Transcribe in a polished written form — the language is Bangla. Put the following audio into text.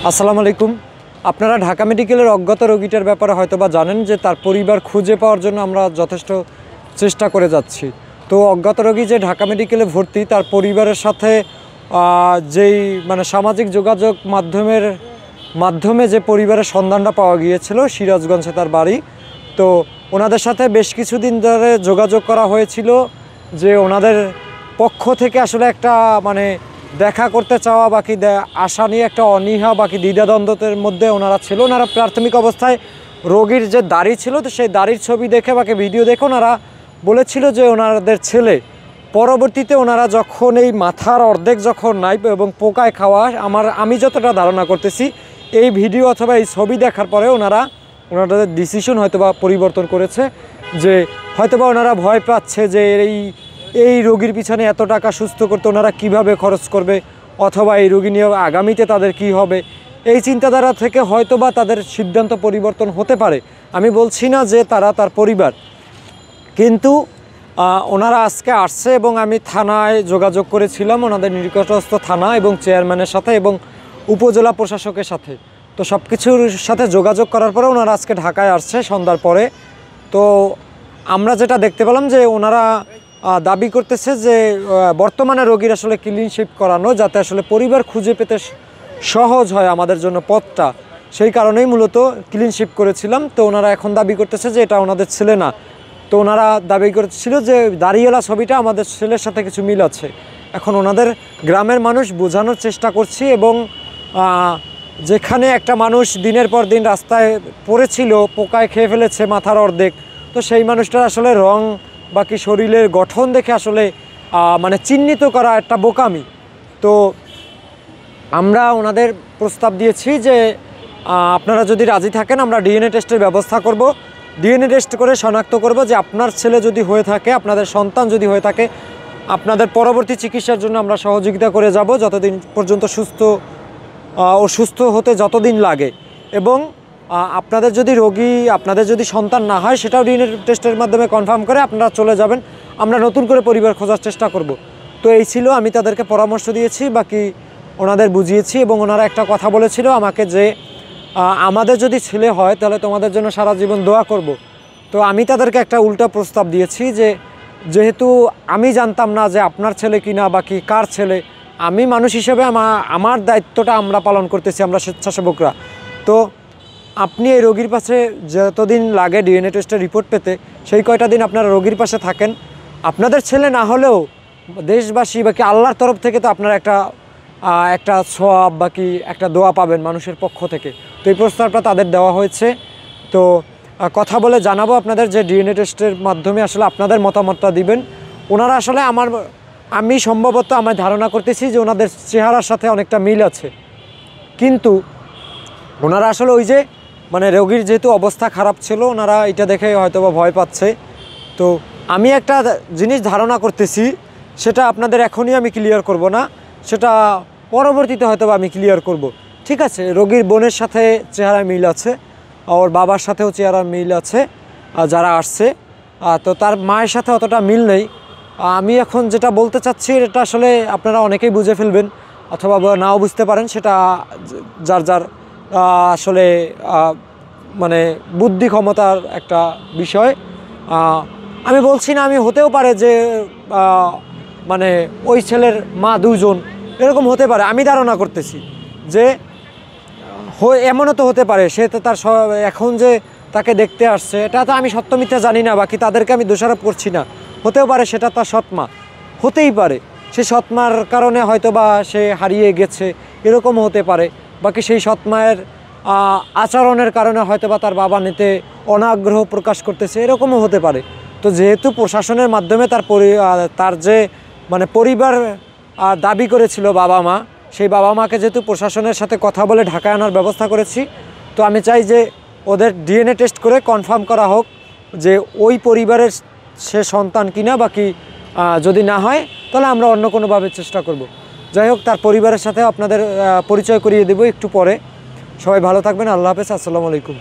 আসসালামু আলাইকুম। আপনারা ঢাকা মেডিকেলের অজ্ঞাত রোগীটার ব্যাপারে হয়তোবা জানেন যে তার পরিবার খুঁজে পাওয়ার জন্য আমরা যথেষ্ট চেষ্টা করে যাচ্ছি। তো অজ্ঞাত রোগী যে ঢাকা মেডিকেলে ভর্তি, তার পরিবারের সাথে যেই সামাজিক যোগাযোগ মাধ্যমে যে পরিবারের সন্ধানটা পাওয়া গিয়েছিল, সিরাজগঞ্জে তার বাড়ি। তো ওনাদের সাথে বেশ কিছুদিন ধরে যোগাযোগ করা হয়েছিল যে ওনাদের পক্ষ থেকে আসলে একটা দেখা করতে চাওয়া বাকি আশা নিয়ে একটা অনীহা বাকি দ্বিধাদ্বন্দ্বের মধ্যে ওনারা ছিল। ওনারা প্রাথমিক অবস্থায় রোগীর যে দাড়ি ছিল, তো সেই দাড়ির ছবি দেখে বাকি ভিডিও দেখে ওনারা বলেছিল যে ওনাদের ছেলে। পরবর্তীতে ওনারা যখন এই মাথার অর্ধেক যখন নাই এবং পোকায় খাওয়া, আমি যতটা ধারণা করতেছি এই ভিডিও অথবা এই ছবি দেখার পরে ওনাদের ডিসিশন হয়তোবা পরিবর্তন করেছে, যে হয়তোবা ওনারা ভয় পাচ্ছে যে এই রোগীর পিছনে এত টাকা সুস্থ করতে ওনারা কিভাবে খরচ করবে, অথবা এই রোগী নিয়ে আগামীতে তাদের কি হবে। এই চিন্তাধারা থেকে হয়তোবা তাদের সিদ্ধান্ত পরিবর্তন হতে পারে। আমি বলছি না যে তার পরিবার, কিন্তু ওনারা আজকে আসছে এবং আমি থানায় যোগাযোগ করেছিলাম, ওনাদের নিকটস্থ থানা এবং চেয়ারম্যানের সাথে এবং উপজেলা প্রশাসকের সাথে। তো সব কিছুর সাথে যোগাযোগ করার পরে ওনারা আজকে ঢাকায় আসছে সন্ধ্যার পরে। তো আমরা যেটা দেখতে পেলাম যে ওনারা দাবি করতেছে যে বর্তমানে রোগীর আসলে ক্লিন শিফট করানো, যাতে আসলে পরিবার খুঁজে পেতে সহজ হয় আমাদের জন্য পথটা, সেই কারণেই মূলত ক্লিন শিফট করেছিলাম। তো ওনারা এখন দাবি করতেছে যে এটা ওনাদের ছেলে না। তো ওনারা দাবি করেছিল যে দাড়িওয়ালা ছবিটা আমাদের ছেলের সাথে কিছু মিল আছে। এখন ওনাদের গ্রামের মানুষ বোঝানোর চেষ্টা করছি, এবং যেখানে একটা মানুষ দিনের পর দিন রাস্তায় পড়েছিল, পোকায় খেয়ে ফেলেছে মাথার অর্ধেক, তো সেই মানুষটার আসলে রং বাকি শরীরের গঠন দেখে আসলে চিহ্নিত করা একটা বোকামি। তো আমরা ওনাদের প্রস্তাব দিয়েছি যে আপনারা যদি রাজি থাকেন আমরা ডিএনএ টেস্টের ব্যবস্থা করব। ডিএনএ টেস্ট করে শনাক্ত করব যে আপনার ছেলে যদি হয়ে থাকে, আপনাদের সন্তান যদি হয়ে থাকে, আপনাদের পরবর্তী চিকিৎসার জন্য আমরা সহযোগিতা করে যাব যতদিন পর্যন্ত সুস্থ হতে যতদিন লাগে। এবং আপনাদের যদি সন্তান না হয়, সেটাও ডিএনএ টেস্টের মাধ্যমে কনফার্ম করে আপনারা চলে যাবেন, আমরা নতুন করে পরিবার খোঁজার চেষ্টা করব। তো এই ছিল, আমি তাদেরকে পরামর্শ দিয়েছি, বাকি ওনাদের বুঝিয়েছি, এবং ওনারা একটা কথা বলেছিল আমাকে যে আমাদের যদি ছেলে হয় তাহলে তোমাদের জন্য সারা জীবন দোয়া করব। তো আমি তাদেরকে একটা উল্টা প্রস্তাব দিয়েছি যে যেহেতু আমি জানতাম না যে আপনার ছেলে কিনা বাকি কার ছেলে, আমি মানুষ হিসেবে আমার দায়িত্বটা আমরা পালন করতেছি, আমরা স্বেচ্ছাসেবকরা। তো আপনি এই রোগীর পাশে যতদিন লাগে ডিএনএ টেস্টের রিপোর্ট পেতে, সেই কয়টা দিন আপনারা রোগীর পাশে থাকেন। আপনাদের ছেলে না হলেও দেশবাসী বাকি আল্লাহর তরফ থেকে তো আপনারা একটা সওয়াব বাকি একটা দোয়া পাবেন মানুষের পক্ষ থেকে। তো এই প্রস্তাবটা তাদের দেওয়া হয়েছে। তো কথা বলে জানাবো আপনাদের যে ডিএনএ টেস্টের মাধ্যমে আসলে আপনাদের মতামতটা দিবেন। ওনারা আসলে আমি সম্ভবত আমার ধারণা করতেছি যে ওনাদের চেহারার সাথে অনেকটা মিল আছে, কিন্তু ওনারা আসলে ওই যে রোগীর যেহেতু অবস্থা খারাপ ছিল, ওনারা এটা দেখে হয়তোবা ভয় পাচ্ছে। তো আমি একটা জিনিস ধারণা করতেছি, সেটা আপনাদের এখনই আমি ক্লিয়ার করব না, সেটা পরবর্তীতে হয়তোবা আমি ক্লিয়ার করব। ঠিক আছে, রোগীর বোনের সাথে চেহারায় মিল আছে, ওর বাবার সাথেও চেহারার মিল আছে যারা আসছে। তো তার মায়ের সাথে অতটা মিল নেই। আমি এখন যেটা বলতে চাচ্ছি এটা আসলে আপনারা অনেকেই বুঝে ফেলবেন অথবা নাও বুঝতে পারেন, সেটা যার আসলে বুদ্ধি ক্ষমতার একটা বিষয়। আমি বলছি না, আমি হতেও পারে যে ওই ছেলের মা দুজন, এরকম হতে পারে। আমি ধারণা করতেছি যে এমনও তো হতে পারে সে তো এখন যে তাকে দেখতে আসছে, এটা তো আমি সত্য মিথ্যা জানি না, বাকি তাদেরকে আমি দোষারোপ করছি না। হতেও পারে সেটা তার সৎমা, হতেই পারে সে সৎমার কারণে হয়তোবা সে হারিয়ে গেছে, এরকমও হতে পারে। বাকি সেই সৎমায়ের আচরণের কারণে হয়তোবা তার বাবা নিতে অনাগ্রহ প্রকাশ করতেছে, এরকমও হতে পারে। তো যেহেতু প্রশাসনের মাধ্যমে তার যে পরিবার দাবি করেছিল বাবা মা, সেই বাবা মাকে যেহেতু প্রশাসনের সাথে কথা বলে ঢাকায় আনার ব্যবস্থা করেছি, তো আমি চাই যে ওদের ডিএনএ টেস্ট করে কনফার্ম করা হোক যে ওই পরিবারের সে সন্তান কিনা। বাকি যদি না হয় তাহলে আমরা অন্য কোনোভাবে চেষ্টা করব। যাই হোক, তার পরিবারের সাথে আপনাদের পরিচয় করিয়ে দেব একটু পরে। সবাই ভালো থাকবেন, আল্লাহ হাফেজ, আসসালামু আলাইকুম।